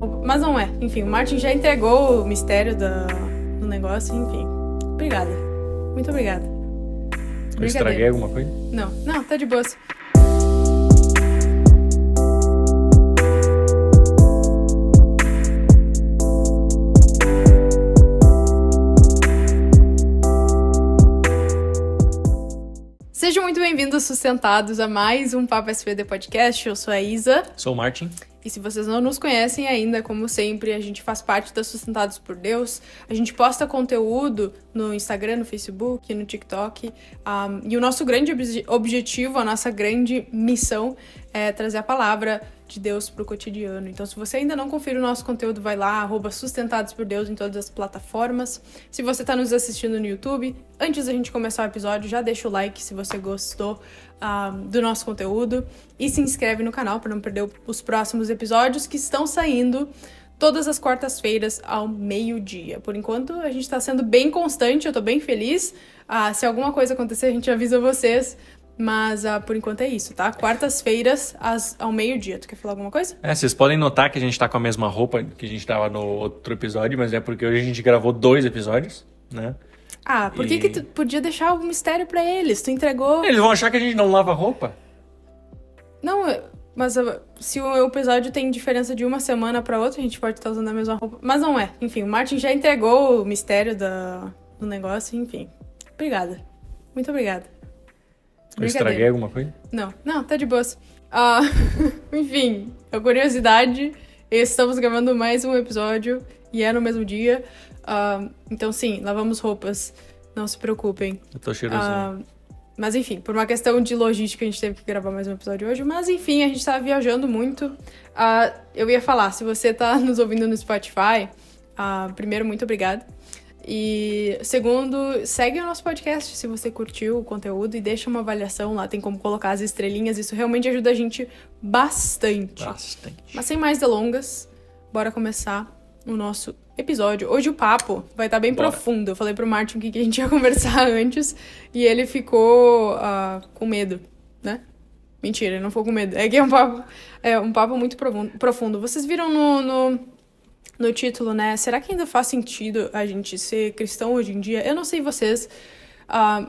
Mas não é. Enfim, o Martin já entregou o mistério do negócio, enfim. Obrigada. Muito obrigada. Eu estraguei alguma coisa? Não, tá de boas. Sejam muito bem-vindos, sustentados, a mais um Papo SVD Podcast. Eu sou a Isa. Sou o Martin. E se vocês não nos conhecem ainda, como sempre, a gente faz parte da Sustentados por Deus. A gente posta conteúdo no Instagram, no Facebook, no TikTok. E o nosso grande objetivo, a nossa grande missão é trazer a palavra de Deus pro cotidiano. Então, se você ainda não confere o nosso conteúdo, vai lá, @Sustentados por Deus em todas as plataformas. Se você tá nos assistindo no YouTube, antes da gente começar o episódio, já deixa o like se você gostou do nosso conteúdo e se inscreve no canal para não perder os próximos episódios que estão saindo todas as quartas-feiras ao meio-dia. Por enquanto, a gente tá sendo bem constante, eu tô bem feliz. Se alguma coisa acontecer, a gente avisa vocês. Mas, por enquanto é isso, tá? Quartas-feiras, ao meio-dia. Tu quer falar alguma coisa? Vocês podem notar que a gente tá com a mesma roupa que a gente tava no outro episódio, mas é porque hoje a gente gravou 2 episódios, né? Por que tu podia deixar o mistério pra eles? Tu entregou... Eles vão achar que a gente não lava roupa? Não, mas se o episódio tem diferença de uma semana pra outra, a gente pode estar usando a mesma roupa. Mas não é. Enfim, o Martin já entregou o mistério do negócio, enfim. Obrigada. Muito obrigada. Eu estraguei alguma coisa? Não, tá de boas. Enfim, a curiosidade, estamos gravando mais um episódio e é no mesmo dia. Então sim, lavamos roupas, não se preocupem. Eu tô cheirosinho. Mas enfim, por uma questão de logística a gente teve que gravar mais um episódio hoje. Mas enfim, a gente tava viajando muito. Eu ia falar, se você tá nos ouvindo no Spotify, primeiro, muito obrigada. E segundo, segue o nosso podcast se você curtiu o conteúdo e deixa uma avaliação lá, tem como colocar as estrelinhas, isso realmente ajuda a gente bastante. Mas sem mais delongas, bora começar o nosso episódio. Hoje o papo vai estar bem profundo. Eu falei pro Martin o que a gente ia conversar antes e ele ficou com medo, né? Mentira, ele não ficou com medo. É que é um papo muito profundo. Vocês viram no título, né? Será que ainda faz sentido a gente ser cristão hoje em dia? Eu não sei vocês,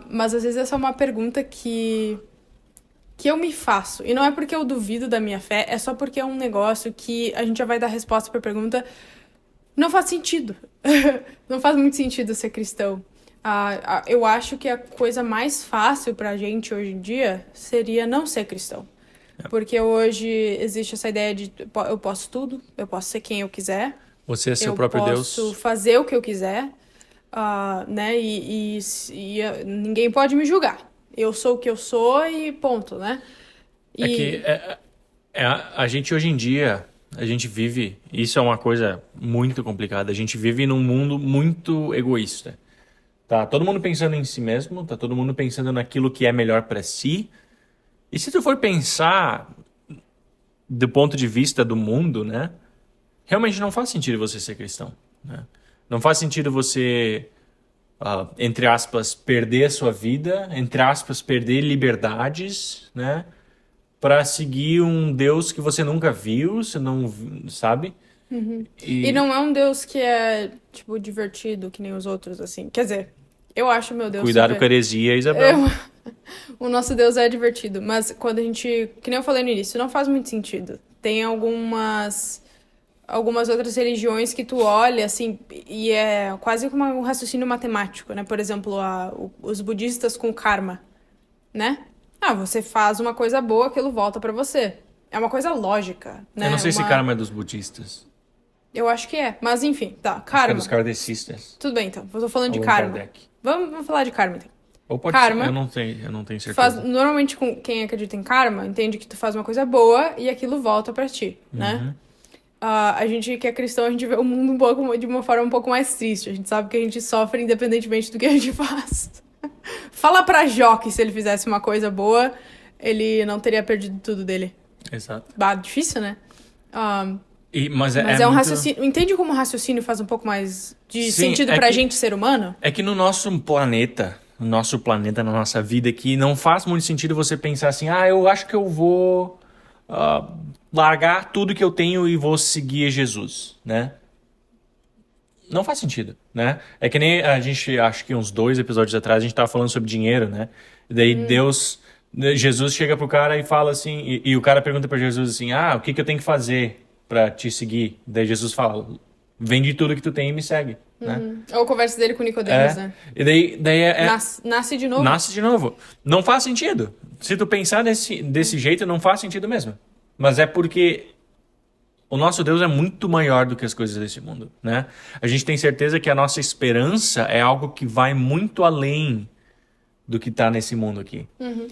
mas às vezes essa é uma pergunta que eu me faço. E não é porque eu duvido da minha fé, é só porque é um negócio que a gente já vai dar resposta pra pergunta. Não faz sentido. Não faz muito sentido ser cristão. Eu acho que a coisa mais fácil pra gente hoje em dia seria não ser cristão. Porque hoje existe essa ideia de eu posso tudo, eu posso ser quem eu quiser. Você é seu próprio Deus. Eu posso fazer o que eu quiser, né? E ninguém pode me julgar. Eu sou o que eu sou e ponto, né? A gente hoje em dia, a gente vive... Isso é uma coisa muito complicada. A gente vive num mundo muito egoísta. Tá todo mundo pensando em si mesmo, tá todo mundo pensando naquilo que é melhor pra si. E se tu for pensar do ponto de vista do mundo, né? Realmente não faz sentido você ser cristão, né? Não faz sentido você, entre aspas, perder a sua vida, entre aspas, perder liberdades, né? Para seguir um Deus que você nunca viu, você não sabe? Uhum. E não é um Deus que é, tipo, divertido, que nem os outros, assim. Quer dizer, eu acho meu Deus... Cuidado com a heresia, Isabel. O nosso Deus é divertido, mas quando a gente... Que nem eu falei no início, não faz muito sentido. Tem algumas outras religiões que tu olha, assim, e é quase como um raciocínio matemático, né? Por exemplo, os budistas com karma, né? Você faz uma coisa boa, aquilo volta pra você. É uma coisa lógica, né? Eu não sei se karma é dos budistas. Eu acho que é, mas enfim, tá, karma. Acho que é dos kardecistas. Tudo bem, então, eu tô falando de karma. Kardec. Vamos falar de karma, então. Ou pode karma, ser, eu não tenho certeza. Normalmente, quem acredita em karma, entende que tu faz uma coisa boa e aquilo volta pra ti, né? A gente que é cristão, a gente vê o mundo de uma forma um pouco mais triste. A gente sabe que a gente sofre independentemente do que a gente faz. Fala pra Jó que se ele fizesse uma coisa boa, ele não teria perdido tudo dele. Exato. Difícil, né? Mas é muito... um raciocínio... Entende como o raciocínio faz um pouco mais de sentido pra gente, ser humano? É que no nosso planeta, na nossa vida aqui, não faz muito sentido você pensar assim, eu acho que eu vou largar tudo que eu tenho e vou seguir Jesus, né? Não faz sentido, né? É que nem a gente, acho que uns 2 episódios atrás, a gente tava falando sobre dinheiro, né? E daí Jesus chega pro cara e fala assim, e o cara pergunta pra Jesus assim, o que eu tenho que fazer pra te seguir? Daí Jesus fala, vende tudo que tu tem e me segue, né? Ou a conversa dele com o Nicodemus, né? E daí Nasce de novo. nasce de novo. Não faz sentido. Se tu pensar desse jeito, não faz sentido mesmo. Mas é porque o nosso Deus é muito maior do que as coisas desse mundo, né? A gente tem certeza que a nossa esperança é algo que vai muito além do que está nesse mundo aqui.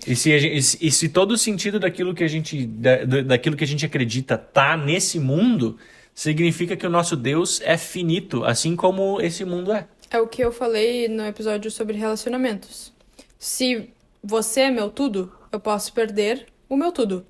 E se todo o sentido daquilo que a gente acredita tá nesse mundo, significa que o nosso Deus é finito, assim como esse mundo é. É o que eu falei no episódio sobre relacionamentos. Se você é meu tudo, eu posso perder o meu tudo.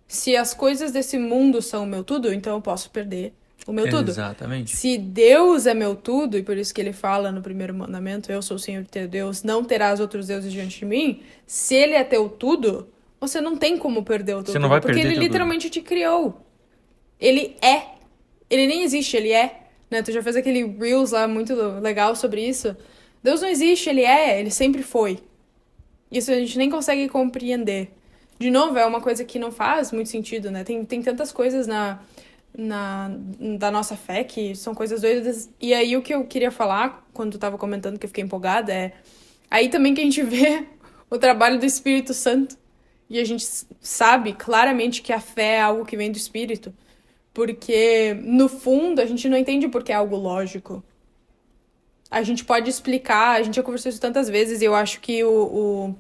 Se as coisas desse mundo são o meu tudo, então eu posso perder o meu tudo. Exatamente. Se Deus é meu tudo, e por isso que ele fala no primeiro mandamento, eu sou o Senhor teu Deus, não terás outros deuses diante de mim. Se ele é teu tudo, você não tem como perder o teu Você tudo. não vai porque perder ele teu literalmente te criou. Ele é. Ele nem existe, ele é. Né? Tu já fez aquele Reels lá muito legal sobre isso. Deus não existe, ele é, ele sempre foi. Isso a gente nem consegue compreender. De novo, é uma coisa que não faz muito sentido, né? Tem tantas coisas da nossa fé que são coisas doidas. E aí o que eu queria falar, quando tu tava comentando que eu fiquei empolgada, é aí também que a gente vê o trabalho do Espírito Santo. E a gente sabe claramente que a fé é algo que vem do Espírito. Porque, no fundo, a gente não entende porque é algo lógico. A gente pode explicar, a gente já conversou isso tantas vezes, e eu acho que o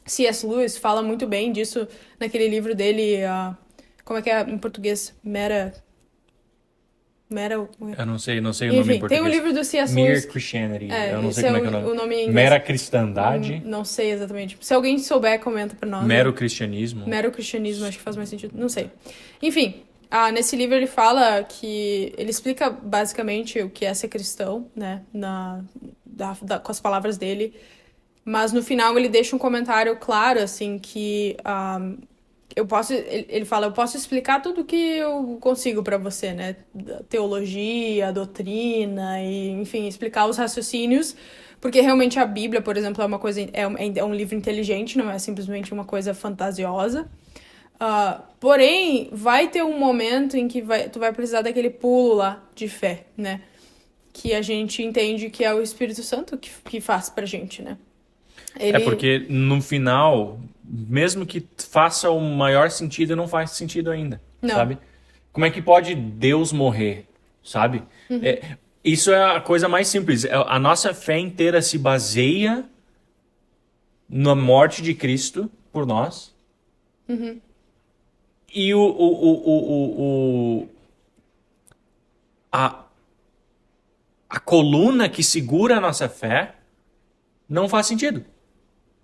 C.S. Lewis fala muito bem disso naquele livro dele, como é que é em português? Eu não sei o nome em Enfim, português. tem um livro do C.S. Mere Lewis. Christianity. Eu não sei esse como é que é o nome em inglês. Mera cristandade. Não sei exatamente. Se alguém souber, comenta pra nós. Mero cristianismo. Mero cristianismo, acho que faz mais sentido. Não sei. Enfim, nesse livro ele fala que... Ele explica basicamente o que é ser cristão, né? Com as palavras dele. Mas no final ele deixa um comentário claro, assim, que... Ele fala, eu posso explicar tudo que eu consigo pra você, né? A teologia, a doutrina, e, enfim, explicar os raciocínios, porque realmente a Bíblia, por exemplo, é uma coisa, é um livro inteligente, não é simplesmente uma coisa fantasiosa. Porém, vai ter um momento em que tu vai precisar daquele pulo lá de fé, né? Que a gente entende que é o Espírito Santo que faz pra gente, né? É porque no final, mesmo que faça o maior sentido, não faz sentido ainda, não. Sabe? Como é que pode Deus morrer, sabe? Isso é a coisa mais simples. A nossa fé inteira se baseia na morte de Cristo por nós. E a coluna que segura a nossa fé não faz sentido.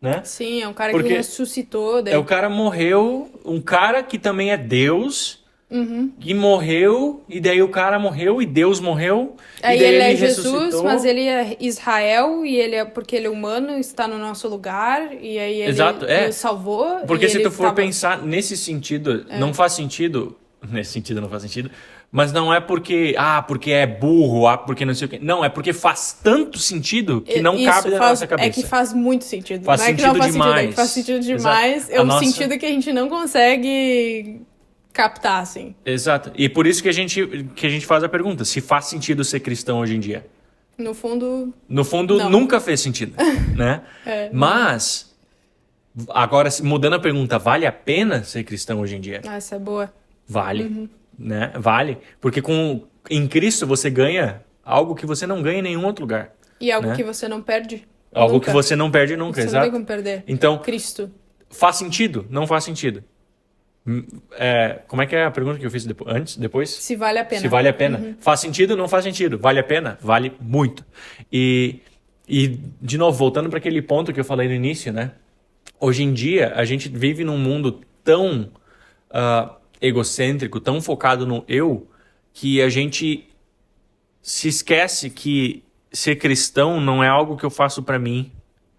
Né? Sim, é um cara Porque que ressuscitou. Daí... o cara morreu, um cara que também é Deus, que morreu, e daí o cara morreu, e Deus morreu, aí e daí ele é ressuscitou. Jesus, mas ele é Israel, e ele porque ele é humano, está no nosso lugar, e aí ele, ele salvou. Porque se tu for pensar nesse sentido, não faz sentido, mas não é porque é burro, porque não sei o quê. Não, é porque faz tanto sentido que não cabe na nossa cabeça. É que faz muito sentido. Faz não é que sentido não faz demais. sentido, é que faz sentido demais. É um sentido que a gente não consegue captar, assim. Exato. E por isso que a gente faz a pergunta, se faz sentido ser cristão hoje em dia. No fundo, nunca fez sentido, né? Mas, agora, mudando a pergunta, vale a pena ser cristão hoje em dia? Essa é boa. Vale. Né? Vale, porque em Cristo você ganha algo que você não ganha em nenhum outro lugar. E algo que você não perde algo nunca. Que você não perde nunca, você exato. Não tem como perder. Então, Cristo. Faz sentido? Não faz sentido. Como é que é a pergunta que eu fiz depois? Se vale a pena. Se vale a pena. Faz sentido? Não faz sentido. Vale a pena? Vale muito. E de novo, voltando para aquele ponto que eu falei no início, né? Hoje em dia, a gente vive num mundo tão... egocêntrico, tão focado no eu, que a gente se esquece que ser cristão não é algo que eu faço pra mim,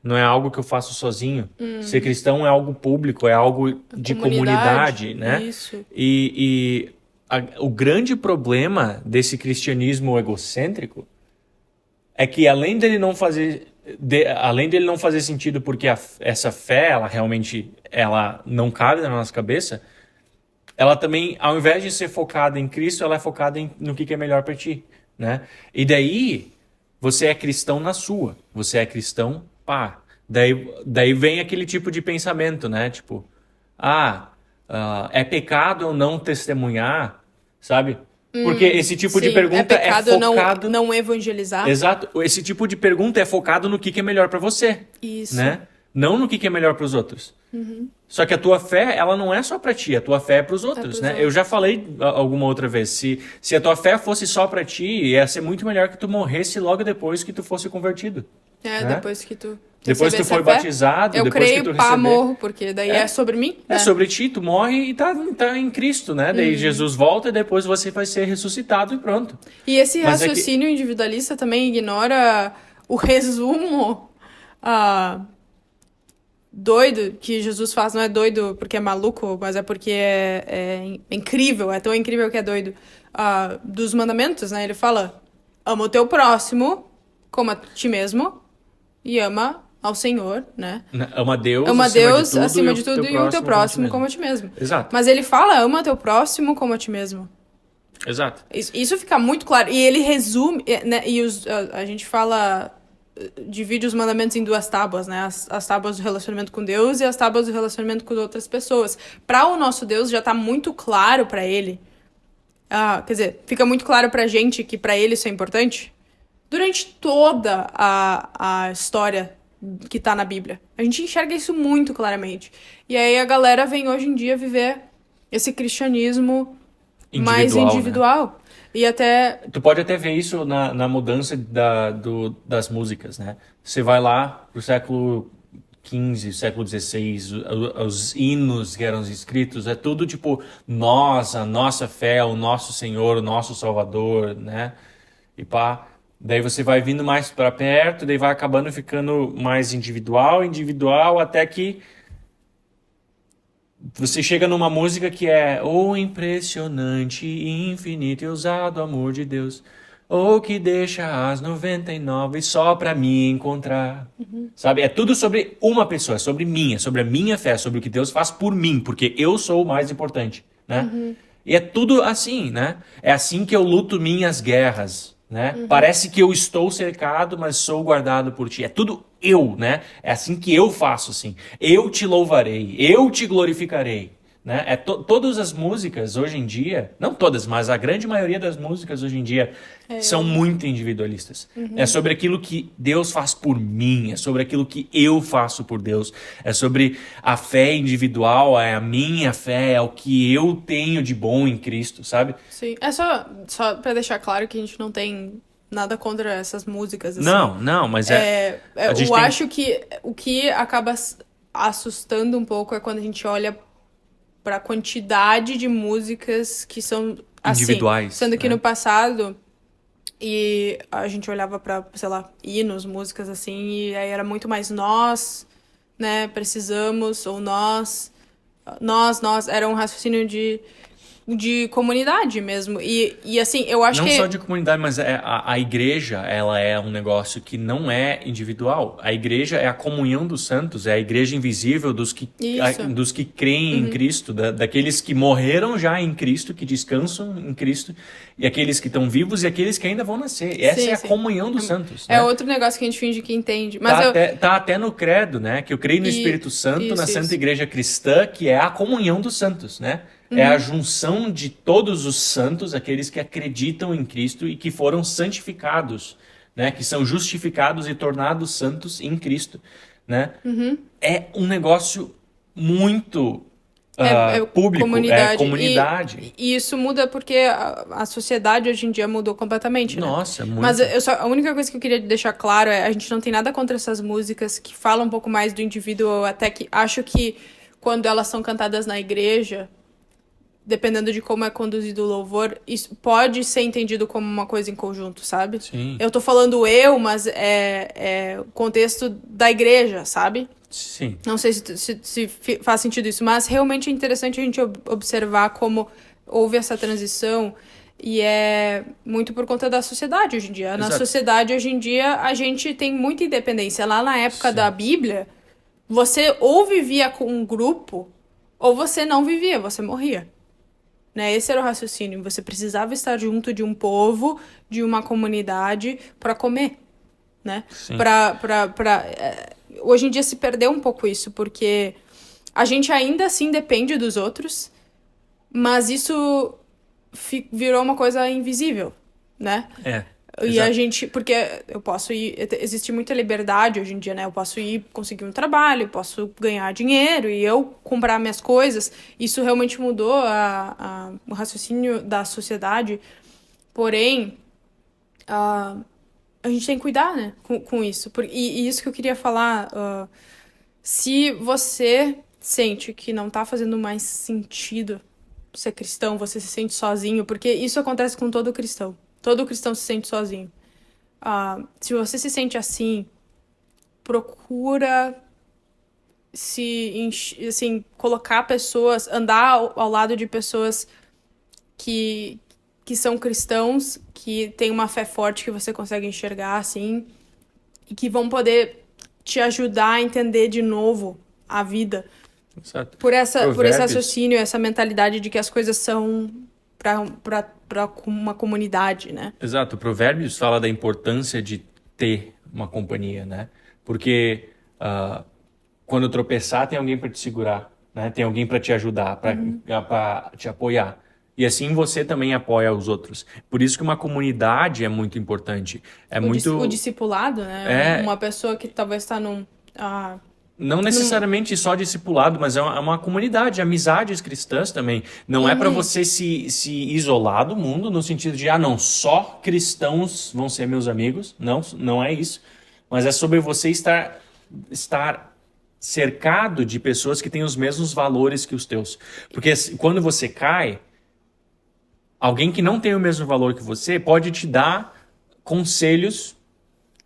não é algo que eu faço sozinho. Ser cristão é algo público, é algo de comunidade, né? Isso. O grande problema desse cristianismo egocêntrico é que além dele não fazer sentido porque essa fé, ela não cabe na nossa cabeça, ela também, ao invés de ser focada em Cristo, ela é focada no que é melhor para ti, né? E daí, você é cristão na sua, você é cristão, pá. Daí vem aquele tipo de pensamento, né? Tipo, é pecado eu não testemunhar, sabe? Porque esse tipo de pergunta é pecado focado... não evangelizar. Exato. Esse tipo de pergunta é focado no que é melhor para você. Isso. Né? Não no que é melhor para os outros. Só que a tua fé, ela não é só para ti, a tua fé é para os outros, né? Eu já falei alguma outra vez, se a tua fé fosse só para ti, ia ser muito melhor que tu morresse logo depois que tu fosse convertido. Né? Depois que tu foi batizado, eu depois creio, que tu receber... morro, porque daí é sobre mim. É sobre ti, tu morre e tá em Cristo, né? Daí Jesus volta e depois você vai ser ressuscitado e pronto. E esse raciocínio individualista também ignora o resumo doido que Jesus faz. Não é doido porque é maluco, mas é porque é incrível, é tão incrível que é doido. Dos mandamentos, né? Ele fala, ama o teu próximo como a ti mesmo e ama ao Senhor, né? Ama Deus acima de tudo e o teu próximo como a ti mesmo. Exato. Mas ele fala, ama teu próximo como a ti mesmo. Exato. Isso fica muito claro. E ele resume, né? E a gente divide os mandamentos em duas tábuas, né? As tábuas do relacionamento com Deus e as tábuas do relacionamento com outras pessoas. Para o nosso Deus já tá muito claro para ele. Quer dizer, fica muito claro pra gente que para ele isso é importante. Durante toda a história que tá na Bíblia. A gente enxerga isso muito claramente. E aí a galera vem hoje em dia viver esse cristianismo mais individual. Né? E até... Tu pode até ver isso na mudança das músicas, né? Você vai lá pro século XV, século XVI, os hinos que eram escritos, é tudo tipo, a nossa fé, o nosso Senhor, o nosso Salvador, né? E pá... Daí você vai vindo mais para perto, daí vai acabando ficando mais individual, até que você chega numa música que é o impressionante, infinito e ousado amor de Deus, ou que deixa as 99 só para me encontrar. Sabe? É tudo sobre uma pessoa, sobre a minha fé, sobre o que Deus faz por mim, porque eu sou o mais importante, né? E é tudo assim, né? É assim que eu luto minhas guerras. Né? Parece que eu estou cercado, mas sou guardado por ti. É tudo eu, né? É assim que eu faço, assim. Eu te louvarei, eu te glorificarei. Né? Todas as músicas hoje em dia, não todas, mas a grande maioria das músicas hoje em dia são muito individualistas. É sobre aquilo que Deus faz por mim, é sobre aquilo que eu faço por Deus, é sobre a fé individual, é a minha fé, é o que eu tenho de bom em Cristo, sabe? Sim, é só para deixar claro que a gente não tem nada contra essas músicas. Assim. Não, mas acho que o que acaba assustando um pouco é quando a gente olha para a quantidade de músicas que são assim, individuais, sendo que no passado e a gente olhava para, sei lá, hinos, músicas assim, e aí era muito mais nós, né, precisamos, ou nós, era um raciocínio de comunidade mesmo. E assim, eu acho não que... Não só de comunidade, mas a igreja, ela é um negócio que não é individual. A igreja é a comunhão dos santos, é a igreja invisível dos que creem em Cristo, daqueles que morreram já em Cristo, que descansam em Cristo, e aqueles que estão vivos e aqueles que ainda vão nascer. Essa é a comunhão dos santos. É né? outro negócio que a gente finge que entende. Mas tá até no credo, né? Que eu creio no Espírito Santo, na Santa Igreja Cristã, que é a comunhão dos santos, né? É a junção de todos os santos, aqueles que acreditam em Cristo e que foram santificados, né? Que são justificados e tornados santos em Cristo, né? É um negócio muito público, comunidade. E isso muda porque a sociedade hoje em dia mudou completamente, né? Nossa, muito. Mas a única coisa que eu queria deixar claro é a gente não tem nada contra essas músicas que falam um pouco mais do indivíduo, até que acho que quando elas são cantadas na igreja... dependendo de como é conduzido o louvor, isso pode ser entendido como uma coisa em conjunto, sabe? Sim. Eu tô falando mas é o contexto da igreja, sabe? Sim. Não sei se faz sentido isso, mas realmente é interessante a gente observar como houve essa transição e é muito por conta da sociedade hoje em dia. Na Exato. sociedade hoje em dia a gente tem muita independência. Lá na época Sim. da Bíblia, você ou vivia com um grupo ou você não vivia, você morria. Né? Esse era o raciocínio. Você precisava estar junto de um povo, de uma comunidade para comer, né? Sim. Hoje em dia se perdeu um pouco isso, porque a gente ainda assim depende dos outros, mas isso virou uma coisa invisível, né? E exato. a gente, porque eu posso ir, existe muita liberdade hoje em dia, né? Eu posso ir conseguir um trabalho, posso ganhar dinheiro e eu comprar minhas coisas. Isso realmente mudou o raciocínio da sociedade. Porém, a gente tem que cuidar, né? Com isso. E isso que eu queria falar. Se você sente que não tá fazendo mais sentido ser cristão, você se sente sozinho, porque isso acontece com todo cristão. Todo cristão se sente sozinho. Se você se sente assim, procura colocar pessoas, andar ao lado de pessoas que são cristãos, que têm uma fé forte que você consegue enxergar, assim, e que vão poder te ajudar a entender de novo a vida. Exato. Por esse raciocínio, essa mentalidade de que as coisas são para uma comunidade, né? Exato. Provérbios fala da importância de ter uma companhia, né? Porque quando tropeçar, tem alguém para te segurar, né? Tem alguém para te ajudar, para te apoiar. E assim você também apoia os outros. Por isso que uma comunidade é muito importante. O discipulado, né? Uma pessoa que talvez está não necessariamente só discipulado, mas é uma comunidade, amizades cristãs também. Não é para você se isolar do mundo no sentido de, não, só cristãos vão ser meus amigos. Não, não é isso. Mas é sobre você estar cercado de pessoas que têm os mesmos valores que os teus. Porque quando você cai, alguém que não tem o mesmo valor que você pode te dar conselhos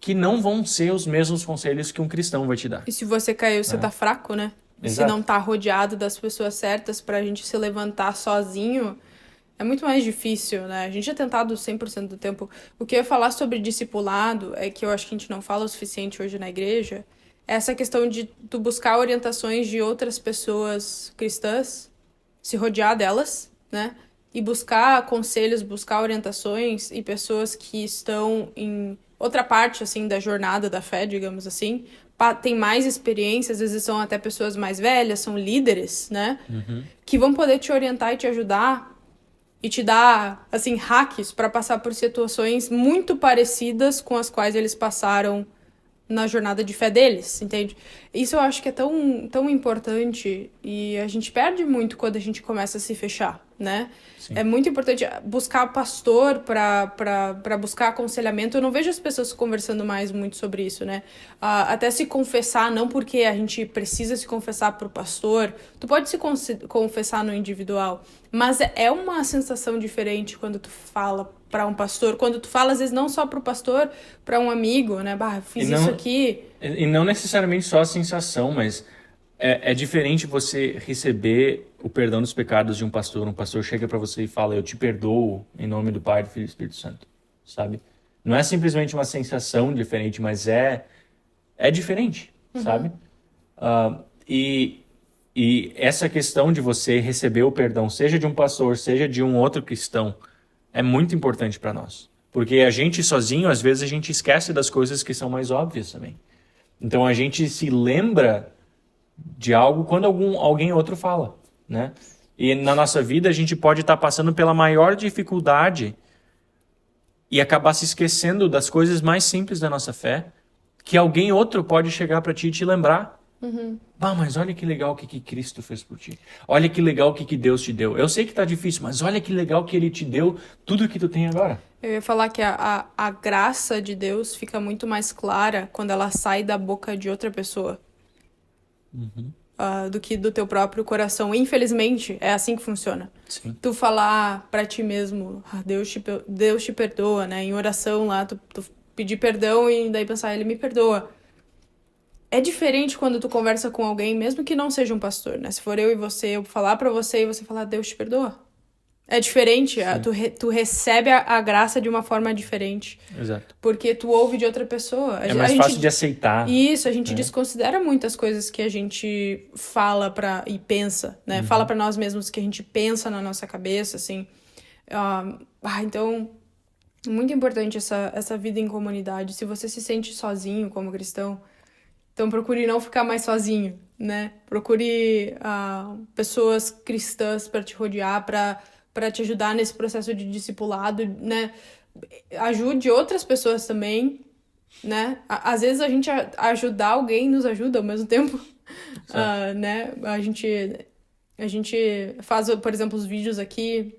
que não vão ser os mesmos conselhos que um cristão vai te dar. E se você caiu, você tá fraco, né? Exato. Se não tá rodeado das pessoas certas pra gente se levantar sozinho, é muito mais difícil, né? A gente é tentado 100% do tempo. O que eu ia falar sobre discipulado é que eu acho que a gente não fala o suficiente hoje na igreja. É essa questão de tu buscar orientações de outras pessoas cristãs, se rodear delas, né? E buscar conselhos, buscar orientações e pessoas que estão em outra parte, assim, da jornada da fé, digamos assim, tem mais experiência, às vezes são até pessoas mais velhas, são líderes, né? Que vão poder te orientar e te ajudar e te dar, assim, hacks para passar por situações muito parecidas com as quais eles passaram na jornada de fé deles, entende? Isso eu acho que é tão importante e a gente perde muito quando a gente começa a se fechar, né? Sim. É muito importante buscar pastor para buscar aconselhamento. Eu não vejo as pessoas conversando mais muito sobre isso, né? Até se confessar, não porque a gente precisa se confessar pro pastor, tu pode se confessar no individual, mas é uma sensação diferente quando tu fala para um pastor, quando tu fala às vezes não só pro pastor, para um amigo, né? Fiz isso aqui. E não necessariamente só a sensação, mas é diferente você receber o perdão dos pecados de um pastor. Um pastor chega para você e fala, eu te perdoo em nome do Pai, do Filho e do Espírito Santo, sabe? Não é simplesmente uma sensação diferente, mas é diferente, sabe? E essa questão de você receber o perdão, seja de um pastor, seja de um outro cristão, é muito importante para nós. Porque a gente sozinho, às vezes, a gente esquece das coisas que são mais óbvias também. Então a gente se lembra de algo quando alguém outro fala, né? E na nossa vida a gente pode estar passando pela maior dificuldade e acabar se esquecendo das coisas mais simples da nossa fé, que alguém outro pode chegar para ti e te lembrar. Mas olha que legal o que Cristo fez por ti. Olha que legal o que Deus te deu. Eu sei que tá difícil, mas olha que legal que Ele te deu tudo que tu tem agora. Eu ia falar que a graça de Deus fica muito mais clara quando ela sai da boca de outra pessoa. do que do teu próprio coração. Infelizmente, é assim que funciona. Sim. Tu falar pra ti mesmo, Deus te perdoa, né? Em oração lá, tu pedir perdão e daí pensar, ele me perdoa. É diferente quando tu conversa com alguém, mesmo que não seja um pastor, né? Se for eu e você, eu falar pra você e você falar, Deus te perdoa. É diferente, tu recebe a graça de uma forma diferente. Exato. Porque tu ouve de outra pessoa. É mais fácil de aceitar. Isso, a gente desconsidera muitas coisas que a gente fala e pensa, né? Fala pra nós mesmos que a gente pensa na nossa cabeça, assim. Então, muito importante essa vida em comunidade. Se você se sente sozinho como cristão, então procure não ficar mais sozinho, né? Procure pessoas cristãs para te rodear, para te ajudar nesse processo de discipulado, né? Ajude outras pessoas também, né? Às vezes a gente ajudar alguém nos ajuda ao mesmo tempo, né? A gente faz, por exemplo, os vídeos aqui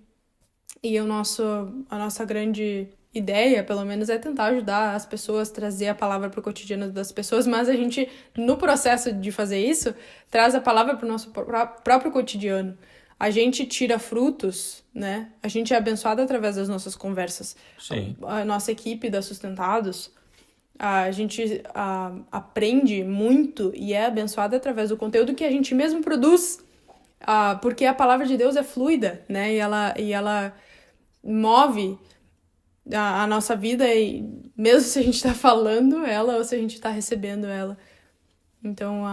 e a nossa grande ideia, pelo menos, é tentar ajudar as pessoas, trazer a palavra para o cotidiano das pessoas, mas a gente, no processo de fazer isso, traz a palavra para o nosso próprio cotidiano. A gente tira frutos, né? A gente é abençoado através das nossas conversas. Sim. A nossa equipe da Sustentados, a gente aprende muito e é abençoada através do conteúdo que a gente mesmo produz, porque a palavra de Deus é fluida, né? E ela move a nossa vida, e mesmo se a gente está falando ela ou se a gente está recebendo ela. Então,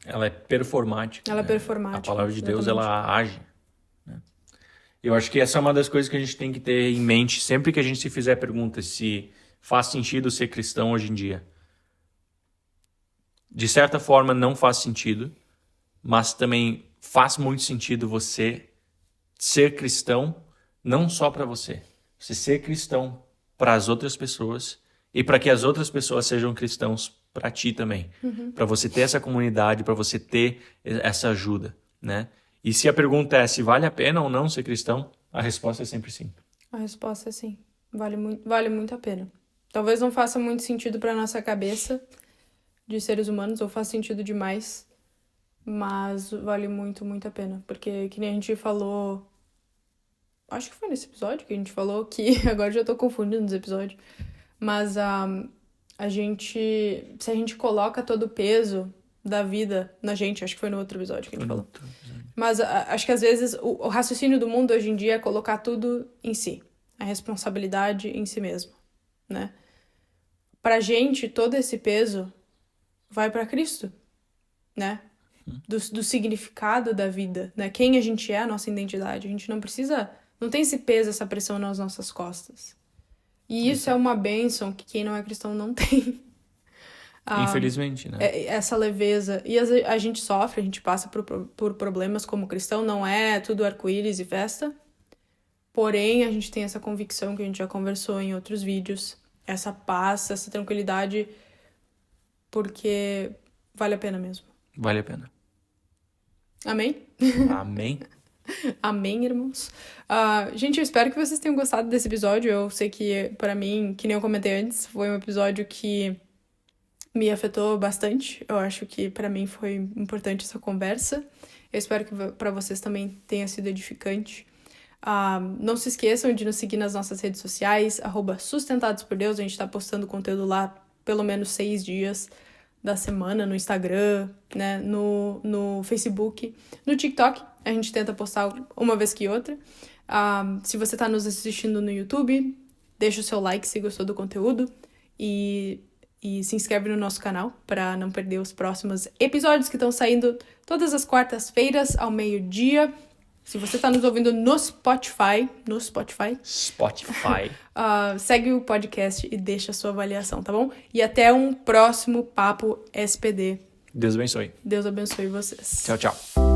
ela é performática. Ela é performática. A palavra de Deus, exatamente. ela age. Né? Eu acho que essa é uma das coisas que a gente tem que ter em mente sempre que a gente se fizer perguntas se faz sentido ser cristão hoje em dia. De certa forma, não faz sentido, mas também faz muito sentido você ser cristão, não só para você. Você ser cristão para as outras pessoas e para que as outras pessoas sejam cristãos para ti também. Para você ter essa comunidade, para você ter essa ajuda, né? E se a pergunta é se vale a pena ou não ser cristão, a resposta é sempre sim. A resposta é sim. Vale muito a pena. Talvez não faça muito sentido para nossa cabeça de seres humanos, ou faça sentido demais, mas vale muito, muito a pena. Porque, que nem a gente falou... Acho que foi nesse episódio que a gente falou que... Agora já tô confundindo os episódios. Mas se a gente coloca todo o peso da vida na gente... Acho que foi no outro episódio que a gente falou. Mas acho que às vezes o raciocínio do mundo hoje em dia é colocar tudo em si. A responsabilidade em si mesmo, né? Pra gente, todo esse peso vai pra Cristo, né? Do significado da vida, né? Quem a gente é, a nossa identidade. A gente não precisa... Não tem esse peso, essa pressão nas nossas costas. E isso é uma bênção que quem não é cristão não tem. Infelizmente, né? Essa leveza. E a gente sofre, a gente passa por problemas como cristão. Não é tudo arco-íris e festa. Porém, a gente tem essa convicção que a gente já conversou em outros vídeos. Essa paz, essa tranquilidade. Porque vale a pena mesmo. Vale a pena. Amém? Amém. Amém, irmãos. Gente, eu espero que vocês tenham gostado desse episódio. Eu sei que, pra mim, que nem eu comentei antes, foi um episódio que me afetou bastante. Eu acho que pra mim foi importante essa conversa. Eu espero que pra vocês também tenha sido edificante. Não se esqueçam de nos seguir nas nossas redes sociais, @sustentadospordeus. A gente tá postando conteúdo lá pelo menos 6 dias da semana, no Instagram, né, no Facebook, no TikTok. A gente tenta postar uma vez que outra. Se você tá nos assistindo no YouTube, deixa o seu like se gostou do conteúdo e se inscreve no nosso canal para não perder os próximos episódios que estão saindo todas as quartas-feiras ao meio-dia. Se você tá nos ouvindo no Spotify, segue o podcast e deixa a sua avaliação, tá bom? E até um próximo Papo SPD. Deus abençoe. Deus abençoe vocês. Tchau, tchau.